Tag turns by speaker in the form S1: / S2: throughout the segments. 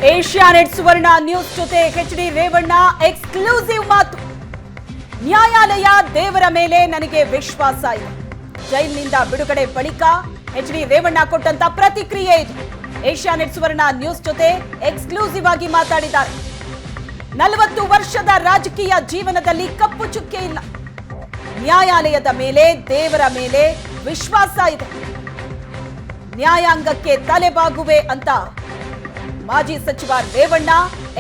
S1: Asianet ಸುವರ್ಣ news ಜೊತೆ H D. Revanna exclusive ಮಾತು. ನ್ಯಾಯಾಲಯ ದೇವರ ಮೇಲೆ ನನಗೆ ವಿಶ್ವಾಸ ಇದೆ. ಜೈಲಿನಿಂದ ಬಿಡುಗಡೆ ಬಳಿಕ ಎಚ್.ಡಿ. ರೇವಣ್ಣ ಕೊಟ್ಟಂತ ಪ್ರತಿಕ್ರಿಯೆ ಇದು. ಏಷ್ಯಾನೆಟ್ ಸುವರ್ಣ ನ್ಯೂಸ್ ಜೊತೆ ಎಕ್ಸ್ಕ್ಲೂಸಿವ್ ಆಗಿ ಮಾತಾಡಿದ್ದಾರೆ. 40 ವರ್ಷದ ರಾಜಕೀಯ ಜೀವನದಲ್ಲಿ ಕಪ್ಪು ಚುಕ್ಕೆ ಇಲ್ಲ. ನ್ಯಾಯಾಲಯದ ಮೇಲೆ ದೇವರ ಮೇಲೆ ವಿಶ್ವಾಸ ಇದೆ. ನ್ಯಾಯಾಂಗಕ್ಕೆ ತಲೆಬಾಗುವೆ ಅಂತ ಮಾಜಿ ಸಚಿವ ರೇವಣ್ಣ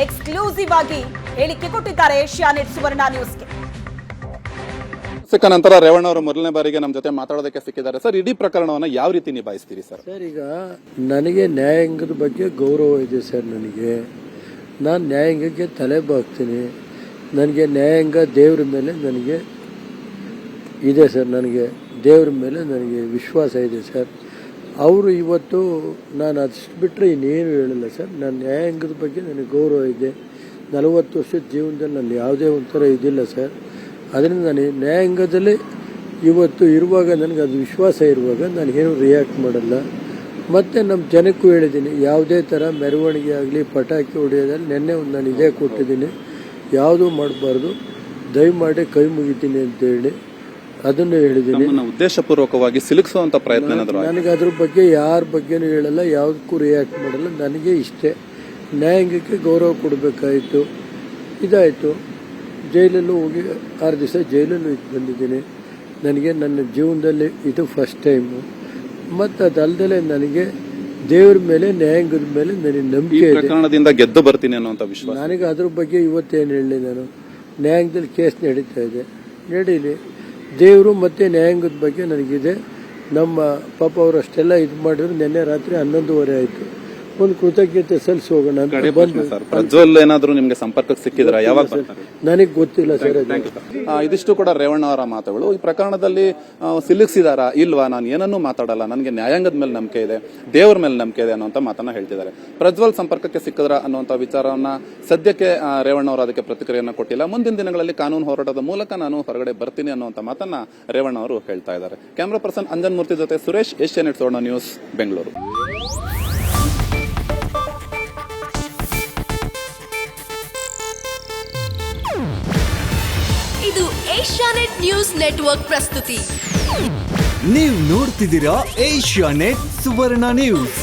S1: ಎಕ್ಸ್ಕ್ಲೂಸಿವ್ ಆಗಿ ಹೇಳಿಕೆ ಕೊಟ್ಟಿದ್ದಾರೆ ಏಷ್ಯಾನೆಟ್ ಸುವರ್ಣ ನ್ಯೂಸ್ಗೆ.
S2: ಸಿಕ್ಕ ನಂತರ ರೇವಣ್ಣ ಅವರು ಮೊದಲನೇ ಬಾರಿಗೆ ನಮ್ಮ ಜೊತೆ ಮಾತಾಡೋದಕ್ಕೆ ಸಿಕ್ಕಿದ್ದಾರೆ. ಸರ್, ಇಡೀ ಪ್ರಕರಣವನ್ನ ಯಾವ ರೀತಿ ನಿಭಾಯಿಸ್ತೀರಿ ಸರ್?
S3: ಸರ್, ಈಗ ನನಗೆ ನ್ಯಾಯಾಂಗದ ಬಗ್ಗೆ ಗೌರವ ಇದೆ ಸರ್. ನಾನು ನ್ಯಾಯಾಂಗಕ್ಕೆ ತಲೆ ಬಾಗ್ತೀನಿ. ನನಗೆ ನ್ಯಾಯಾಂಗ ದೇವ್ರ ಮೇಲೆ ನನಗೆ ಇದೆ ಸರ್. ನನಗೆ ದೇವ್ರ ಮೇಲೆ ನನಗೆ ವಿಶ್ವಾಸ ಇದೆ ಸರ್. ಅವರು ಇವತ್ತು ನಾನು ಅಷ್ಟು ಬಿಟ್ಟರೆ ಇನ್ನೇನು ಹೇಳಿಲ್ಲ ಸರ್. ನಾನು ನ್ಯಾಯಾಂಗದ ಬಗ್ಗೆ ನನಗೆ ಗೌರವ ಇದೆ. 40 ವರ್ಷದ ಜೀವನದಲ್ಲಿ ನಾನು ಯಾವುದೇ ಒಂಥರ ಇದಿಲ್ಲ ಸರ್. ಅದರಿಂದ ನಾನು ನ್ಯಾಯಾಂಗದಲ್ಲಿ ಇವತ್ತು ಇರುವಾಗ ನನಗೆ ಅದು ವಿಶ್ವಾಸ ಇರುವಾಗ ನಾನು ಏನು ರಿಯಾಕ್ಟ್ ಮಾಡಲ್ಲ. ಮತ್ತು ನಮ್ಮ ಜನಕ್ಕೂ ಹೇಳಿದ್ದೀನಿ, ಯಾವುದೇ ಥರ ಮೆರವಣಿಗೆ ಆಗಲಿ ಪಟಾಕಿ ಹೊಡೆಯೋದಲ್ಲಿ ನೆನ್ನೆ ಒಂದು ನಾನು ಇದೇ ಕೊಟ್ಟಿದ್ದೀನಿ, ಯಾವುದೂ ಮಾಡಬಾರ್ದು, ದಯಮಾಡಿ ಕೈ ಮುಗಿತೀನಿ ಅಂತೇಳಿ ಅದನ್ನು ಹೇಳಿದ್ದೀನಿ.
S2: ಉದ್ದೇಶಪೂರ್ವಕವಾಗಿ ಸಿಲುಕಿಸುವಂತ ಪ್ರಯತ್ನ
S3: ನನಗೆ ಅದ್ರ ಬಗ್ಗೆ ಯಾರ ಬಗ್ಗೆನೂ ಹೇಳಲ್ಲ, ಯಾವುದಕ್ಕೂ ರಿಯಾಕ್ಟ್ ಮಾಡಲ್ಲ. ನನಗೆ ಇಷ್ಟೇ, ನ್ಯಾಯಾಂಗಕ್ಕೆ ಗೌರವ ಕೊಡಬೇಕಾಯಿತು. ಇದಾಯಿತು. ಜೈಲಲ್ಲೂ ಹೋಗಿ 6 ದಿವಸ ಜೈಲಲ್ಲೂ ಇದ್ದು ಬಂದಿದ್ದೀನಿ. ನನಗೆ ನನ್ನ ಜೀವನದಲ್ಲಿ ಇದು ಫಸ್ಟ್ ಟೈಮು. ಮತ್ತು ಅದಲ್ಲದೆ ನನಗೆ ದೇವ್ರ ಮೇಲೆ ನ್ಯಾಯಾಂಗದ ಮೇಲೆ ನನಗೆ ನಂಬಿಕೆ ಇದೆ.
S2: ಗೆದ್ದು ಬರ್ತೀನಿ ಅನ್ನುವಂಥ ವಿಶ್ವಾಸ
S3: ನನಗೆ ಅದ್ರ ಬಗ್ಗೆ ಇವತ್ತೇನು ಹೇಳಲಿ. ನಾನು ನ್ಯಾಯಾಂಗದಲ್ಲಿ ಕೇಸ್ ನಡೀತಾ ಇದೆ, ನಡೀಲಿ. ದೇವರು ಮತ್ತು ನ್ಯಾಯಾಂಗದ ಬಗ್ಗೆ ನನಗಿದೆ. ನಮ್ಮ ಪಾಪ ಅವರು ಅಷ್ಟೆಲ್ಲ ಇದು ಮಾಡಿದ್ರು. ನಿನ್ನೆ ರಾತ್ರಿ 11:30 ಆಯಿತು. ಒಂದು ಕೃತಜ್ಞತೆ ಸಲ್ಲಿಸಿ ಹೋಗೋಣ ಅಂತ ಬಂದು.
S2: ಪ್ರಜ್ವಲ್ ಏನಾದರೂ ನಿಮಗೆ ಸಂಪರ್ಕಕ್ಕೆ ಸಿಕ್ಕಿದ್ರ? ಯಾವಾಗ?
S3: ನನಗೆ ಗೊತ್ತಿಲ್ಲ ಸರ್.
S2: ಇದಿಷ್ಟು ಕೂಡ ರೇವಣ್ಣ ಅವರ ಮಾತುಗಳು. ಈ ಪ್ರಕರಣದಲ್ಲಿ ಸಿಲುಕಿಸಿದಾರಾ ಇಲ್ವಾ, ನಾನು ಏನನ್ನೂ ಮಾತಾಡಲ್ಲ, ನನಗೆ ನ್ಯಾಯಾಂಗದ ಮೇಲೆ ನಂಬಿಕೆ ಇದೆ, ದೇವರ ಮೇಲೆ ನಂಬಿಕೆ ಇದೆ ಅನ್ನುವಂಥ ಮಾತನ್ನ ಹೇಳ್ತಿದ್ದಾರೆ. ಪ್ರಜ್ವಲ್ ಸಂಪರ್ಕಕ್ಕೆ ಸಿಕ್ಕಿದ್ರ ಅನ್ನುವಂಥ ವಿಚಾರವನ್ನ ಸದ್ಯಕ್ಕೆ ರೇವಣ್ಣ ಅವರು ಅದಕ್ಕೆ ಪ್ರತಿಕ್ರಿಯೆಯನ್ನು ಕೊಟ್ಟಿಲ್ಲ. ಮುಂದಿನ ದಿನಗಳಲ್ಲಿ ಕಾನೂನು ಹೋರಾಟದ ಮೂಲಕ ನಾನು ಹೊರಗಡೆ ಬರ್ತೀನಿ ಅನ್ನುವಂಥ ಮಾತನ್ನ ರೇವಣ್ಣ ಅವರು ಹೇಳ್ತಾ ಇದ್ದಾರೆ. ಕ್ಯಾಮರಾ ಪರ್ಸನ್ ಅಂಜನ್ ಮೂರ್ತಿ ಜೊತೆ ಸುರೇಶ್, ಏಷ್ಯಾನೆಟ್ ಸುವರ್ಣ ನ್ಯೂಸ್, ಬೆಂಗಳೂರು.
S4: ಇದು ಏಷ್ಯಾನೆಟ್ ನ್ಯೂಸ್ ನೆಟ್ವರ್ಕ್ ಪ್ರಸ್ತುತಿ.
S5: ನೀವು ನೋಡ್ತಿದ್ದೀರಾ ಏಷ್ಯಾನೆಟ್ ಸುವರ್ಣ ನ್ಯೂಸ್.